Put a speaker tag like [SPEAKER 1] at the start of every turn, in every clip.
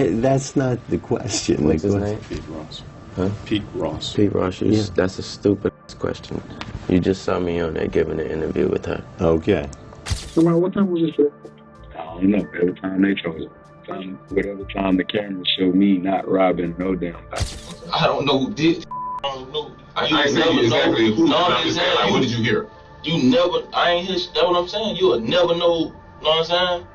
[SPEAKER 1] That's not the question.
[SPEAKER 2] What's
[SPEAKER 1] like,
[SPEAKER 2] his name?
[SPEAKER 3] Pete Ross.
[SPEAKER 2] Huh?
[SPEAKER 3] Pete Ross.
[SPEAKER 2] Pete Ross. That's a stupid question. You just saw me on there giving an interview with her.
[SPEAKER 1] Okay.
[SPEAKER 4] So what time was this? I don't know. Every time they chose it. Whatever time the camera showed me not robbing no damn body.
[SPEAKER 5] I don't know who did. I don't know. I ain't
[SPEAKER 6] saying exactly who.
[SPEAKER 5] No, I'm just saying.
[SPEAKER 6] Like, what did you hear?
[SPEAKER 5] You never. I ain't hear. That's what I'm saying. You'll never know. You know what I'm saying?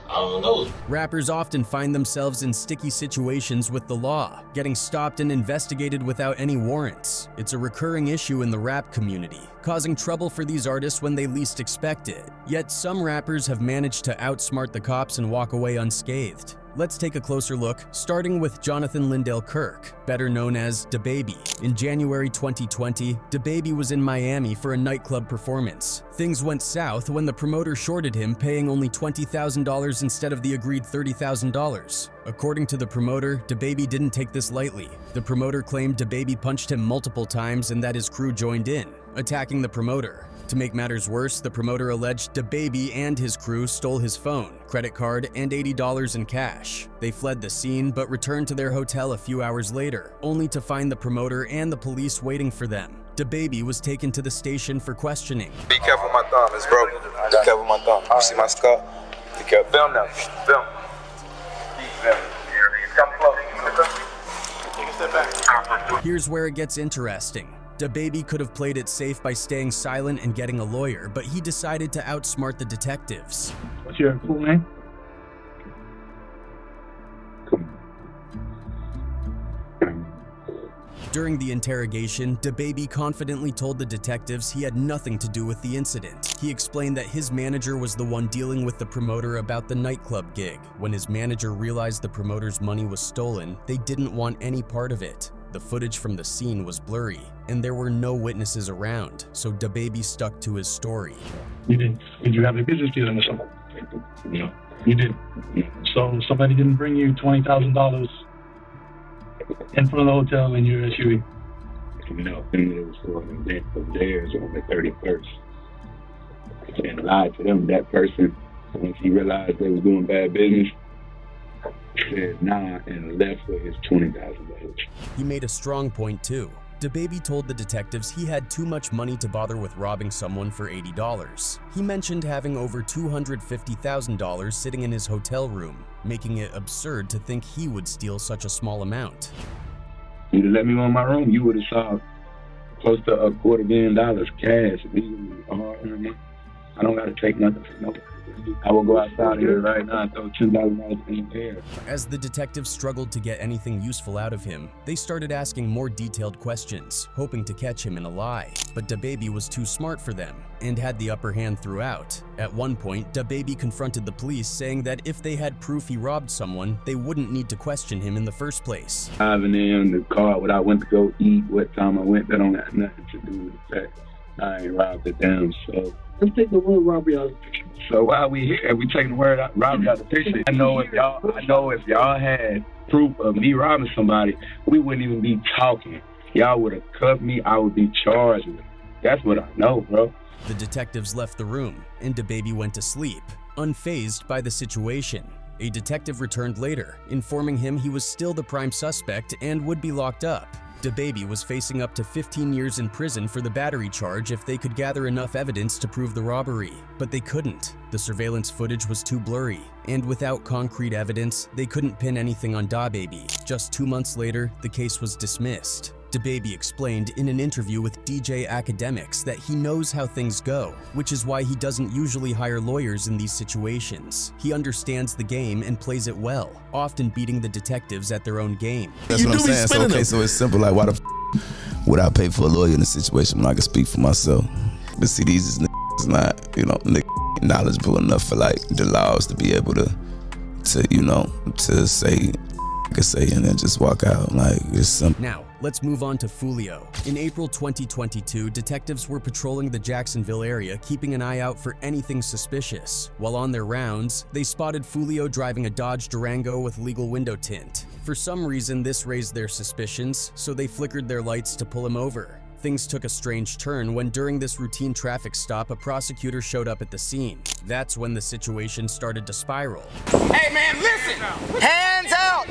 [SPEAKER 5] I don't know.
[SPEAKER 7] Rappers often find themselves in sticky situations with the law, getting stopped and investigated without any warrants. It's a recurring issue in the rap community, causing trouble for these artists when they least expect it. Yet some rappers have managed to outsmart the cops and walk away unscathed. Let's take a closer look, starting with Jonathan Lindell Kirk, better known as DaBaby. In January 2020, DaBaby was in Miami for a nightclub performance. Things went south when the promoter shorted him, paying only $20,000 instead of the agreed $30,000. According to the promoter, DaBaby didn't take this lightly. The promoter claimed DaBaby punched him multiple times and that his crew joined in, attacking the promoter. To make matters worse, the promoter alleged DaBaby and his crew stole his phone, credit card, and $80 in cash. They fled the scene but returned to their hotel a few hours later, only to find the promoter and the police waiting for them. DaBaby was taken to the station for questioning.
[SPEAKER 8] Be careful, my thumb is broken. Be careful, my thumb. You see my skull? Be careful. Film now. Film. Come close. Take a step back.
[SPEAKER 7] Here's where it gets interesting. DaBaby could have played it safe by staying silent and getting a lawyer, but he decided to outsmart the detectives.
[SPEAKER 4] What's your full name?
[SPEAKER 7] During the interrogation, DaBaby confidently told the detectives he had nothing to do with the incident. He explained that his manager was the one dealing with the promoter about the nightclub gig. When his manager realized the promoter's money was stolen, they didn't want any part of it. The footage from the scene was blurry, and there were no witnesses around, so DaBaby stuck to his story.
[SPEAKER 4] You didn't. Did you have a business dealing with somebody? No. You didn't. So somebody didn't bring you $20,000 in front of the hotel in your SUV? No, and it was for an event of theirs on the 31st. And lied to them. That person, once he realized they was doing bad business, said nah and left with his $20,000.
[SPEAKER 7] He made a strong point too. DaBaby told the detectives he had too much money to bother with robbing someone for $80. He mentioned having over $250,000 sitting in his hotel room, making it absurd to think he would steal such a small amount.
[SPEAKER 4] You'd have let me in my room, you would have saw close to $250,000 cash. I don't got to take nothing from nobody. I will go outside here right now and throw $10,000 in the air.
[SPEAKER 7] As the detectives struggled to get anything useful out of him, they started asking more detailed questions, hoping to catch him in a lie. But DaBaby was too smart for them and had the upper hand throughout. At one point, DaBaby confronted the police, saying that if they had proof he robbed someone, they wouldn't need to question him in the first place.
[SPEAKER 4] Driving in the car, when I went to go eat, what time I went, that don't have nothing to do with the fact I ain't robbed the damn soul. Let's take the word robbery out of the picture. So while we here, we taking the word robbery out of the picture. I know if y'all had proof of me robbing somebody, we wouldn't even be talking. Y'all would have cuffed me. I would be charged with it. That's what I know, bro.
[SPEAKER 7] The detectives left the room, and DaBaby went to sleep, unfazed by the situation. A detective returned later, informing him he was still the prime suspect and would be locked up. DaBaby was facing up to 15 years in prison for the battery charge if they could gather enough evidence to prove the robbery. But they couldn't. The surveillance footage was too blurry, and without concrete evidence, they couldn't pin anything on DaBaby. Just 2 months later, the case was dismissed. DaBaby explained in an interview with DJ Academics that he knows how things go, which is why he doesn't usually hire lawyers in these situations. He understands the game and plays it well, often beating the detectives at their own game.
[SPEAKER 9] That's what I'm saying. So, okay, so it's simple. Like, why the would I pay for a lawyer in a situation when I can speak for myself? But see, these niggas not, knowledgeable enough for like the laws to be able to say, I can say, and then just walk out. Like, it's simple.
[SPEAKER 7] Now, let's move on to Foolio. In April 2022, detectives were patrolling the Jacksonville area, keeping an eye out for anything suspicious. While on their rounds, they spotted Foolio driving a Dodge Durango with legal window tint. For some reason, this raised their suspicions, so they flickered their lights to pull him over. Things took a strange turn when during this routine traffic stop, a prosecutor showed up at the scene. That's when the situation started to spiral.
[SPEAKER 10] Hey man, listen! Hands out!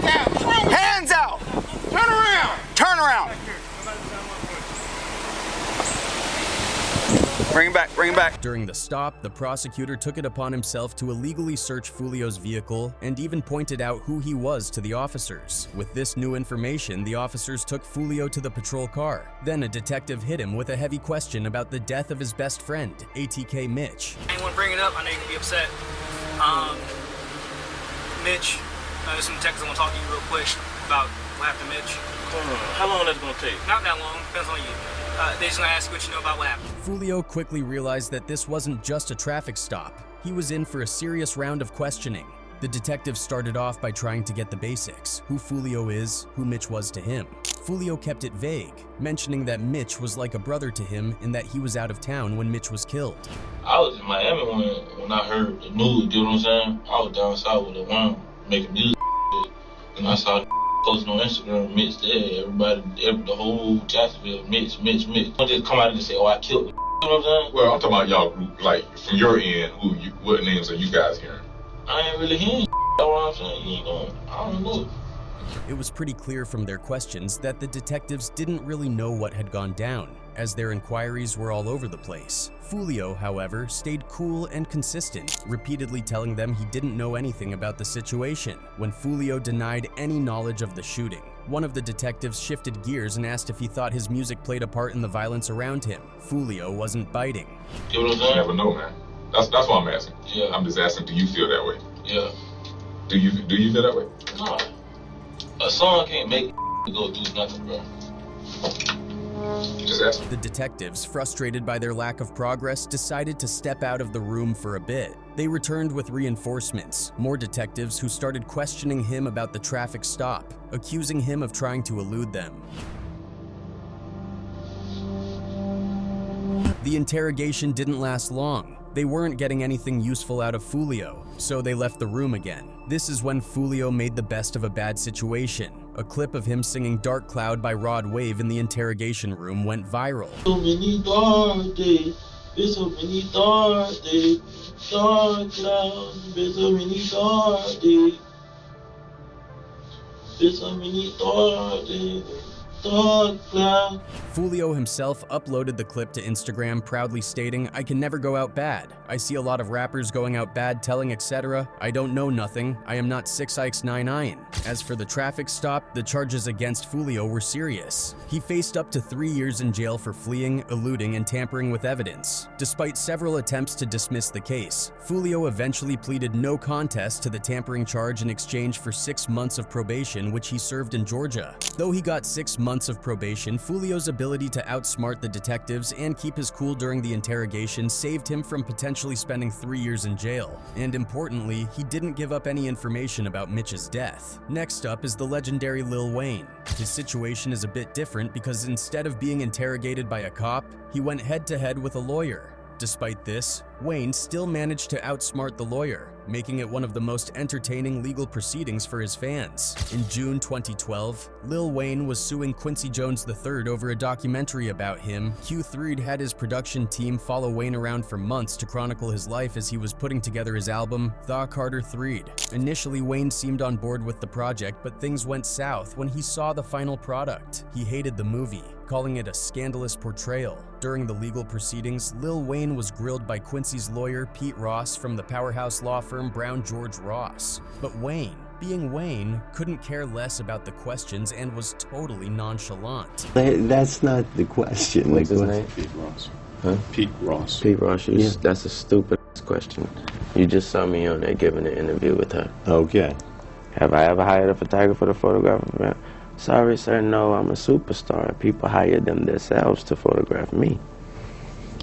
[SPEAKER 3] Bring him back.
[SPEAKER 7] During the stop, the prosecutor took it upon himself to illegally search Foolio's vehicle and even pointed out who he was to the officers. With this new information, the officers took Foolio to the patrol car. Then a detective hit him with a heavy question about the death of his best friend, ATK Mitch.
[SPEAKER 3] I didn't want to bring it up. I know you can be upset. Mitch, there's some detectives I want to talk to you real quick about what happened to Mitch.
[SPEAKER 5] How long that's gonna take?
[SPEAKER 3] Not that long. Depends on you. They just gonna ask you what you know about what happened.
[SPEAKER 7] Foolio quickly realized that this wasn't just a traffic stop. He was in for a serious round of questioning. The detectives started off by trying to get the basics: who Foolio is, who Mitch was to him. Foolio kept it vague, mentioning that Mitch was like a brother to him and that he was out of town when Mitch was killed.
[SPEAKER 5] I was in Miami when I heard the news, you know what I'm saying? I was down south with Lil Wayne making music, and I saw posting on Instagram, Mitch there, the whole Jacksonville, Mitch. Don't just come out and just say, oh, I killed him. You know what I'm saying?
[SPEAKER 6] Well, I'm talking about y'all group, like, from your end, what names are you guys hearing?
[SPEAKER 5] I ain't really hearing. That's what I'm saying. You ain't going, I don't know.
[SPEAKER 7] It was pretty clear from their questions that the detectives didn't really know what had gone down, as their inquiries were all over the place. Foolio, however, stayed cool and consistent, repeatedly telling them he didn't know anything about the situation, when Foolio denied any knowledge of the shooting. One of the detectives shifted gears and asked if he thought his music played a part in the violence around him. Foolio wasn't biting.
[SPEAKER 5] You know what I'm saying?
[SPEAKER 6] You never know, man. That's what I'm asking.
[SPEAKER 5] Yeah.
[SPEAKER 6] I'm just asking, do you feel that way?
[SPEAKER 5] Yeah.
[SPEAKER 6] Do you feel that way?
[SPEAKER 5] No. A song can't make go do nothing, bro.
[SPEAKER 6] Just asking.
[SPEAKER 7] The detectives, frustrated by their lack of progress, decided to step out of the room for a bit. They returned with reinforcements, more detectives who started questioning him about the traffic stop, accusing him of trying to elude them. The interrogation didn't last long. They weren't getting anything useful out of Foolio, so they left the room again. This is when Foolio made the best of a bad situation. A clip of him singing Dark Cloud by Rod Wave in the interrogation room went viral.
[SPEAKER 5] So many dark days, there's so many dark days, dark clouds, there's so many dark days, there's so many dark days, dark clouds.
[SPEAKER 7] Foolio himself uploaded the clip to Instagram, proudly stating, "I can never go out bad. I see a lot of rappers going out bad telling etc. I don't know nothing. I am not 6ix9ine." As for the traffic stop, the charges against Foolio were serious. He faced up to 3 years in jail for fleeing, eluding, and tampering with evidence. Despite several attempts to dismiss the case, Foolio eventually pleaded no contest to the tampering charge in exchange for 6 months of probation, which he served in Georgia. Though he got 6 months of probation, Foolio's ability to outsmart the detectives and keep his cool during the interrogation saved him from potentially spending 3 years in jail. And importantly, he didn't give up any information about Mitch's death. Next up is the legendary Lil Wayne. His situation is a bit different because instead of being interrogated by a cop, he went head-to-head with a lawyer. Despite this, Wayne still managed to outsmart the lawyer, making it one of the most entertaining legal proceedings for his fans. In June 2012, Lil Wayne was suing Quincy Jones III over a documentary about him. Q3 had his production team follow Wayne around for months to chronicle his life as he was putting together his album, Thaw Carter 3. Initially, Wayne seemed on board with the project, but things went south when he saw the final product. He hated the movie, calling it a scandalous portrayal. During the legal proceedings, Lil Wayne was grilled by Quincy's lawyer, Pete Ross, from the powerhouse law firm Brown George Ross. But Wayne, being Wayne, couldn't care less about the questions and was totally nonchalant.
[SPEAKER 1] That's not the question.
[SPEAKER 2] What's his name?
[SPEAKER 10] Pete Ross.
[SPEAKER 2] Huh?
[SPEAKER 10] Pete Ross.
[SPEAKER 2] Pete Ross, that's a stupid question. You just saw me on there giving an interview with her.
[SPEAKER 1] Okay.
[SPEAKER 2] Have I ever hired a photographer to photograph me? Sorry, sir, no, I'm a superstar. People hire them themselves to photograph me.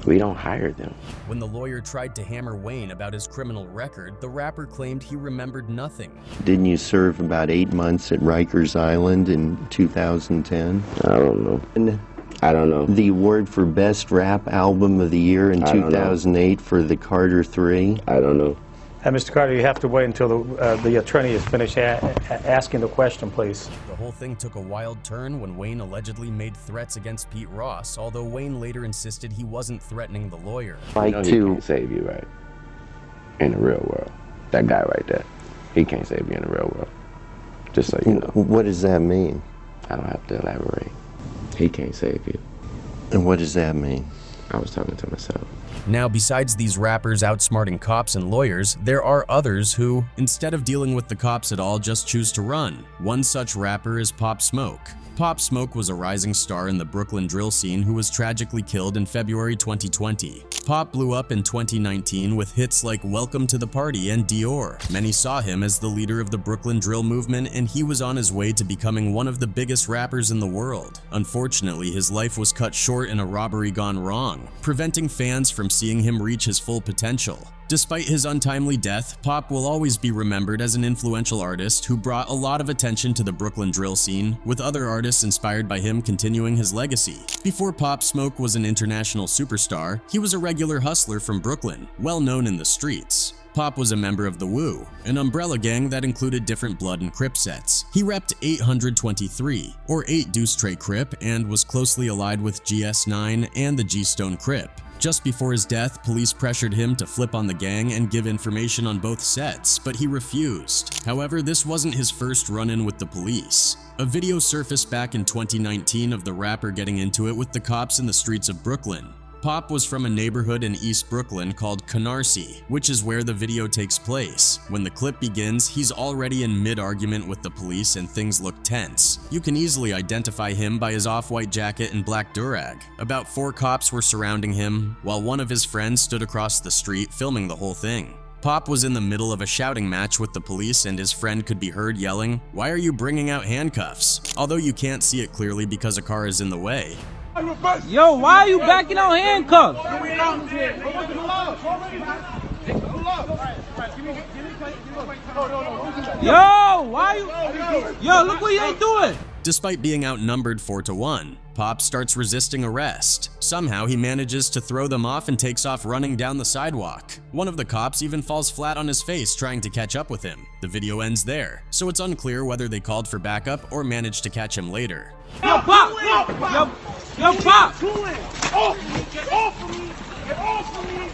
[SPEAKER 2] We don't hire them.
[SPEAKER 7] When the lawyer tried to hammer Wayne about his criminal record, the rapper claimed he remembered nothing.
[SPEAKER 1] Didn't you serve about 8 months at Rikers Island in 2010?
[SPEAKER 2] I don't know. I don't know.
[SPEAKER 1] The award for Best Rap Album of the Year in 2008 for the Carter 3?
[SPEAKER 2] I don't know.
[SPEAKER 11] Mr. Carter, you have to wait until the attorney is finished asking the question, please.
[SPEAKER 7] The whole thing took a wild turn when Wayne allegedly made threats against Pete Ross, although Wayne later insisted he wasn't threatening the lawyer.
[SPEAKER 2] He can't save you, right? In the real world. That guy right there, he can't save you in the real world. Just so you know.
[SPEAKER 1] What does that mean?
[SPEAKER 2] I don't have to elaborate. He can't save you.
[SPEAKER 1] And what does that mean?
[SPEAKER 2] I was talking to myself.
[SPEAKER 7] Now, besides these rappers outsmarting cops and lawyers, there are others who, instead of dealing with the cops at all, just choose to run. One such rapper is Pop Smoke. Pop Smoke was a rising star in the Brooklyn drill scene who was tragically killed in February 2020. Pop blew up in 2019 with hits like Welcome to the Party and Dior. Many saw him as the leader of the Brooklyn drill movement, and he was on his way to becoming one of the biggest rappers in the world. Unfortunately, his life was cut short in a robbery gone wrong, preventing fans from seeing him reach his full potential. Despite his untimely death, Pop will always be remembered as an influential artist who brought a lot of attention to the Brooklyn drill scene, with other artists inspired by him continuing his legacy. Before Pop Smoke was an international superstar, he was a regular hustler from Brooklyn, well known in the streets. Pop was a member of the Wu, an umbrella gang that included different Blood and Crip sets. He repped 823, or 8 Deuce Tray Crip, and was closely allied with GS9 and the G-Stone Crip. Just before his death, police pressured him to flip on the gang and give information on both sets, but he refused. However, this wasn't his first run-in with the police. A video surfaced back in 2019 of the rapper getting into it with the cops in the streets of Brooklyn. Pop was from a neighborhood in East Brooklyn called Canarsie, which is where the video takes place. When the clip begins, he's already in mid-argument with the police and things look tense. You can easily identify him by his off-white jacket and black durag. About 4 cops were surrounding him, while one of his friends stood across the street filming the whole thing. Pop was in the middle of a shouting match with the police, and his friend could be heard yelling, "Why are you bringing out handcuffs?" Although you can't see it clearly because a car is in the way.
[SPEAKER 10] Yo, why are you backing out handcuffs? Yo, why you? Yo, look what you ain't doing.
[SPEAKER 7] Despite being outnumbered 4-1, Pop starts resisting arrest. Somehow he manages to throw them off and takes off running down the sidewalk. One of the cops even falls flat on his face trying to catch up with him. The video ends there, so it's unclear whether they called for backup or managed to catch him later.
[SPEAKER 10] Yo, Pop! Yo, Pop!
[SPEAKER 12] Get off of me! Get off of me!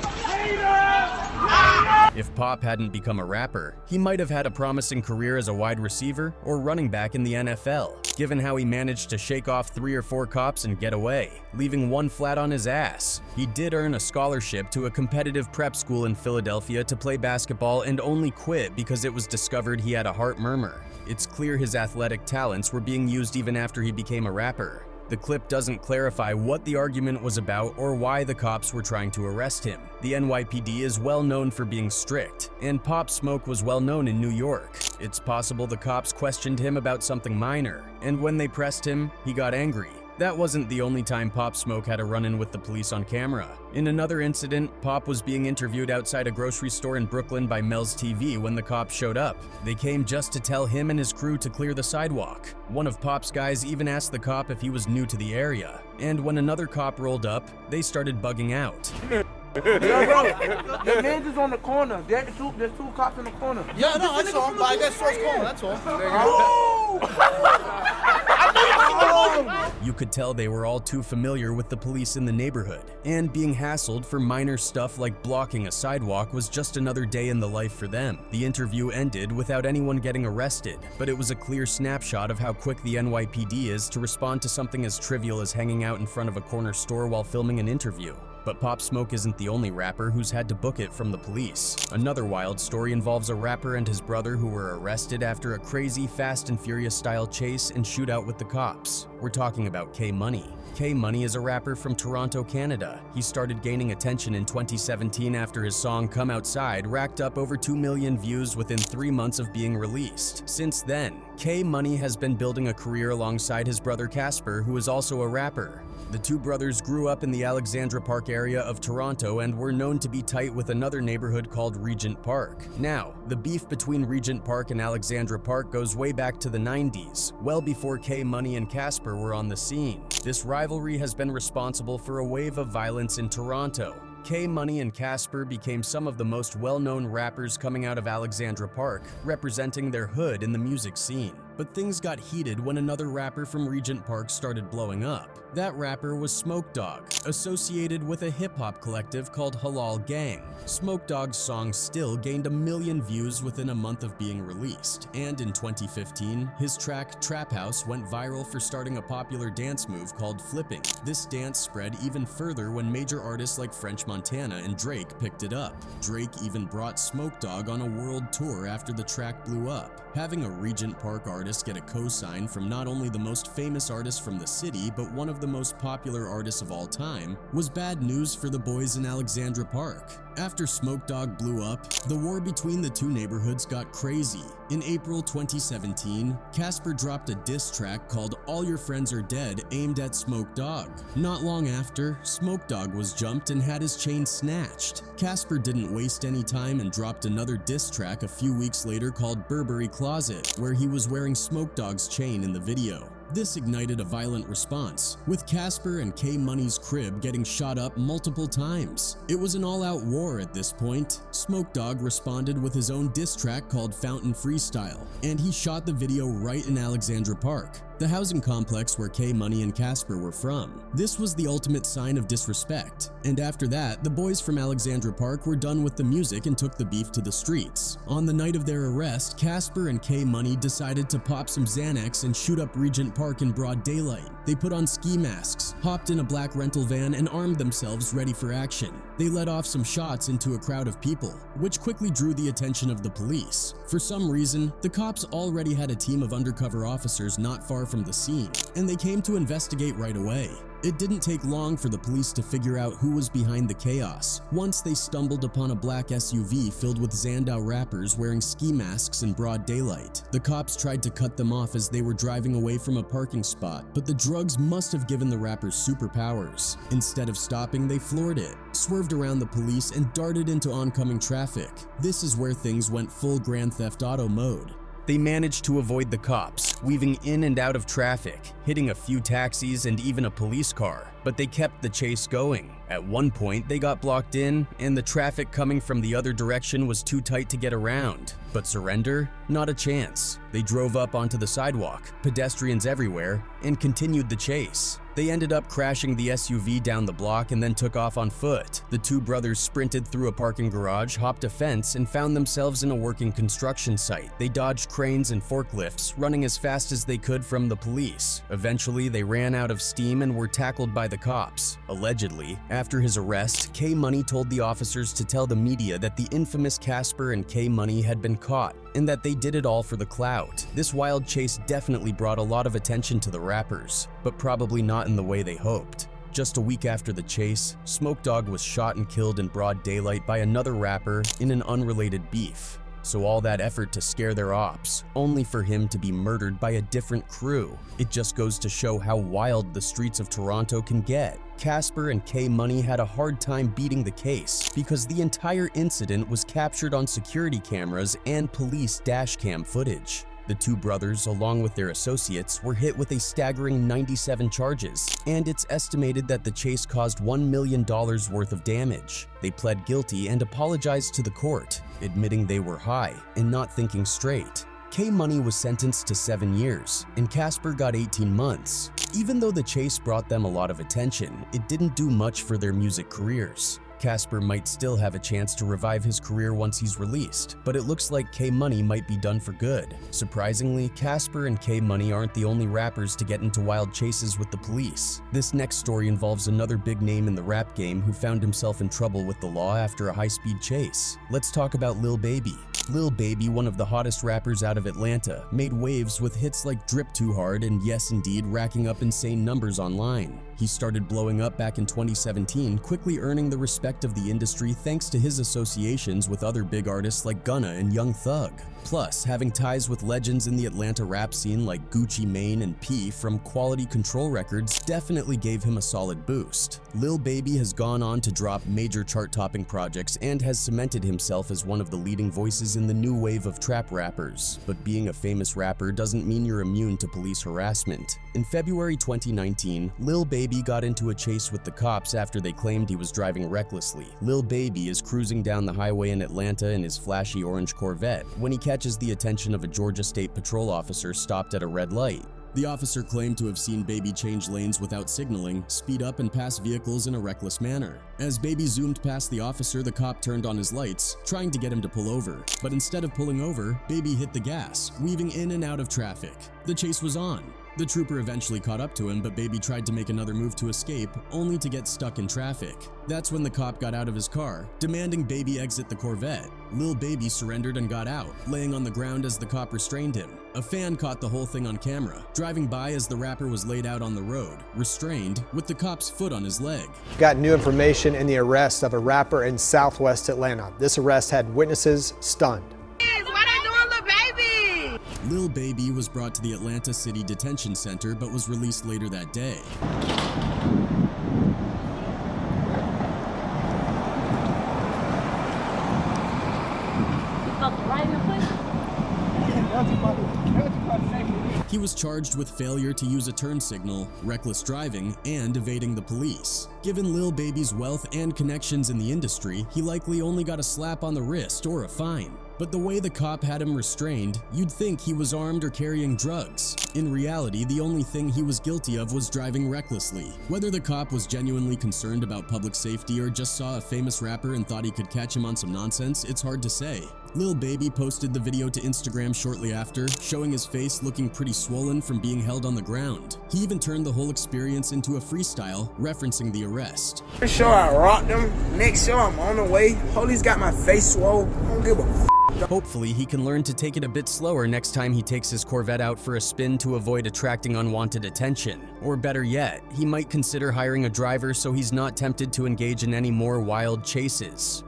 [SPEAKER 7] If Pop hadn't become a rapper, he might have had a promising career as a wide receiver or running back in the NFL, given how he managed to shake off 3 or 4 cops and get away, leaving one flat on his ass. He did earn a scholarship to a competitive prep school in Philadelphia to play basketball and only quit because it was discovered he had a heart murmur. It's clear his athletic talents were being used even after he became a rapper. The clip doesn't clarify what the argument was about or why the cops were trying to arrest him. The NYPD is well known for being strict, and Pop Smoke was well known in New York. It's possible the cops questioned him about something minor, and when they pressed him, he got angry. That wasn't the only time Pop Smoke had a run-in with the police on camera. In another incident, Pop was being interviewed outside a grocery store in Brooklyn by Mel's TV when the cops showed up. They came just to tell him and his crew to clear the sidewalk. One of Pop's guys even asked the cop if he was new to the area. And when another cop rolled up, they started bugging out.
[SPEAKER 12] Yo, bro, the man's is on the corner. There's 2 cops in the corner.
[SPEAKER 13] Yeah, no, I saw him, but I guess so it's corner, that's all.
[SPEAKER 7] You could tell they were all too familiar with the police in the neighborhood, and being hassled for minor stuff like blocking a sidewalk was just another day in the life for them. The interview ended without anyone getting arrested, but it was a clear snapshot of how quick the NYPD is to respond to something as trivial as hanging out in front of a corner store while filming an interview. But Pop Smoke isn't the only rapper who's had to book it from the police. Another wild story involves a rapper and his brother who were arrested after a crazy Fast and Furious style chase and shootout with the cops. We're talking about K-Money. K-Money is a rapper from Toronto, Canada. He started gaining attention in 2017 after his song Come Outside racked up over 2 million views within 3 months of being released. Since then, K-Money has been building a career alongside his brother Casper, who is also a rapper. The two brothers grew up in the Alexandra Park area of Toronto and were known to be tight with another neighborhood called Regent Park. Now, the beef between Regent Park and Alexandra Park goes way back to the 90s, well before K-Money and Casper were on the scene. This rivalry has been responsible for a wave of violence in Toronto. K-Money and Casper became some of the most well-known rappers coming out of Alexandra Park, representing their hood in the music scene. But things got heated when another rapper from Regent Park started blowing up. That rapper was Smoke Dogg, associated with a hip-hop collective called Halal Gang. Smoke Dogg's song Still gained 1 million views within a month of being released, and in 2015, his track Trap House went viral for starting a popular dance move called flipping. This dance spread even further when major artists like French Montana and Drake picked it up. Drake even brought Smoke Dogg on a world tour after the track blew up. Having a Regent Park artist get a co-sign from not only the most famous artist from the city, but one of the most popular artists of all time, was bad news for the boys in Alexandra Park. After Smoke Dogg blew up, the war between the two neighborhoods got crazy. In April 2017, Casper dropped a diss track called All Your Friends Are Dead aimed at Smoke Dogg. Not long after, Smoke Dogg was jumped and had his chain snatched. Casper didn't waste any time and dropped another diss track a few weeks later called Burberry Closet, where he was wearing Smoke Dogg's chain in the video. This ignited a violent response, with Casper and K-Money's crib getting shot up multiple times. It was an all-out war at this point. Smoke Dogg responded with his own diss track called Fountain Freestyle, and he shot the video right in Alexandra Park, the housing complex where K-Money and Casper were from. This was the ultimate sign of disrespect, and after that, the boys from Alexandra Park were done with the music and took the beef to the streets. On the night of their arrest, Casper and K-Money decided to pop some Xanax and shoot up Regent Park in broad daylight. They put on ski masks, hopped in a black rental van, and armed themselves ready for action. They let off some shots into a crowd of people, which quickly drew the attention of the police. For some reason, the cops already had a team of undercover officers not far from the scene, and they came to investigate right away. It didn't take long for the police to figure out who was behind the chaos. Once they stumbled upon a black SUV filled with Zandau rappers wearing ski masks in broad daylight. The cops tried to cut them off as they were driving away from a parking spot, but the drugs must have given the rappers superpowers. Instead of stopping, they floored it, swerved around the police, and darted into oncoming traffic. This is where things went full Grand Theft Auto mode. They managed to avoid the cops, weaving in and out of traffic, hitting a few taxis and even a police car, but they kept the chase going. At one point, they got blocked in, and the traffic coming from the other direction was too tight to get around. But surrender? Not a chance. They drove up onto the sidewalk, pedestrians everywhere, and continued the chase. They ended up crashing the SUV down the block and then took off on foot. The two brothers sprinted through a parking garage, hopped a fence, and found themselves in a working construction site. They dodged cranes and forklifts, running as fast as they could from the police. Eventually, they ran out of steam and were tackled by the cops. Allegedly, after his arrest, K-Money told the officers to tell the media that the infamous Casper and K-Money had been caught, and that they did it all for the clout. This wild chase definitely brought a lot of attention to the rappers, but probably not in the way they hoped. Just a week after the chase, Smoke Dogg was shot and killed in broad daylight by another rapper in an unrelated beef. So all that effort to scare their ops, only for him to be murdered by a different crew. It just goes to show how wild the streets of Toronto can get. Casper and K-Money had a hard time beating the case because the entire incident was captured on security cameras and police dashcam footage. The two brothers, along with their associates, were hit with a staggering 97 charges, and it's estimated that the chase caused $1 million worth of damage. They pled guilty and apologized to the court, admitting they were high and not thinking straight. K-Money was sentenced to 7 years, and Casper got 18 months. Even though the chase brought them a lot of attention, it didn't do much for their music careers. Casper might still have a chance to revive his career once he's released, but it looks like K-Money might be done for good. Surprisingly, Casper and K-Money aren't the only rappers to get into wild chases with the police. This next story involves another big name in the rap game who found himself in trouble with the law after a high-speed chase. Let's talk about Lil Baby. Lil Baby, one of the hottest rappers out of Atlanta, made waves with hits like Drip Too Hard and Yes Indeed, racking up insane numbers online. He started blowing up back in 2017, quickly earning the respect of the industry thanks to his associations with other big artists like Gunna and Young Thug. Plus, having ties with legends in the Atlanta rap scene like Gucci Mane and P from Quality Control Records definitely gave him a solid boost. Lil Baby has gone on to drop major chart-topping projects and has cemented himself as one of the leading voices in the new wave of trap rappers. But being a famous rapper doesn't mean you're immune to police harassment. In February 2019, Lil Baby Baby got into a chase with the cops after they claimed he was driving recklessly. Lil Baby is cruising down the highway in Atlanta in his flashy orange Corvette when he catches the attention of a Georgia State Patrol officer stopped at a red light. The officer claimed to have seen Baby change lanes without signaling, speed up, and pass vehicles in a reckless manner. As Baby zoomed past the officer, the cop turned on his lights, trying to get him to pull over. But instead of pulling over, Baby hit the gas, weaving in and out of traffic. The chase was on. The trooper eventually caught up to him, but Baby tried to make another move to escape, only to get stuck in traffic. That's when the cop got out of his car, demanding Baby exit the Corvette. Lil Baby surrendered and got out, laying on the ground as the cop restrained him. A fan caught the whole thing on camera, driving by as the rapper was laid out on the road, restrained, with the cop's foot on his leg.
[SPEAKER 14] Got new information in the arrest of a rapper in Southwest Atlanta. This arrest had witnesses stunned.
[SPEAKER 7] Lil Baby was brought to the Atlanta City Detention Center but was released later that day. He was charged with failure to use a turn signal, reckless driving, and evading the police. Given Lil Baby's wealth and connections in the industry, he likely only got a slap on the wrist or a fine. But the way the cop had him restrained, you'd think he was armed or carrying drugs. In reality, the only thing he was guilty of was driving recklessly. Whether the cop was genuinely concerned about public safety or just saw a famous rapper and thought he could catch him on some nonsense, it's hard to say. Lil Baby posted the video to Instagram shortly after, showing his face looking pretty swollen from being held on the ground. He even turned the whole experience into a freestyle, referencing the arrest.
[SPEAKER 12] First show I rocked them, next show I'm on the way. Police got my face swole, I don't give a f.
[SPEAKER 7] Hopefully, he can learn to take it a bit slower next time he takes his Corvette out for a spin to avoid attracting unwanted attention. Or better yet, he might consider hiring a driver so he's not tempted to engage in any more wild chases.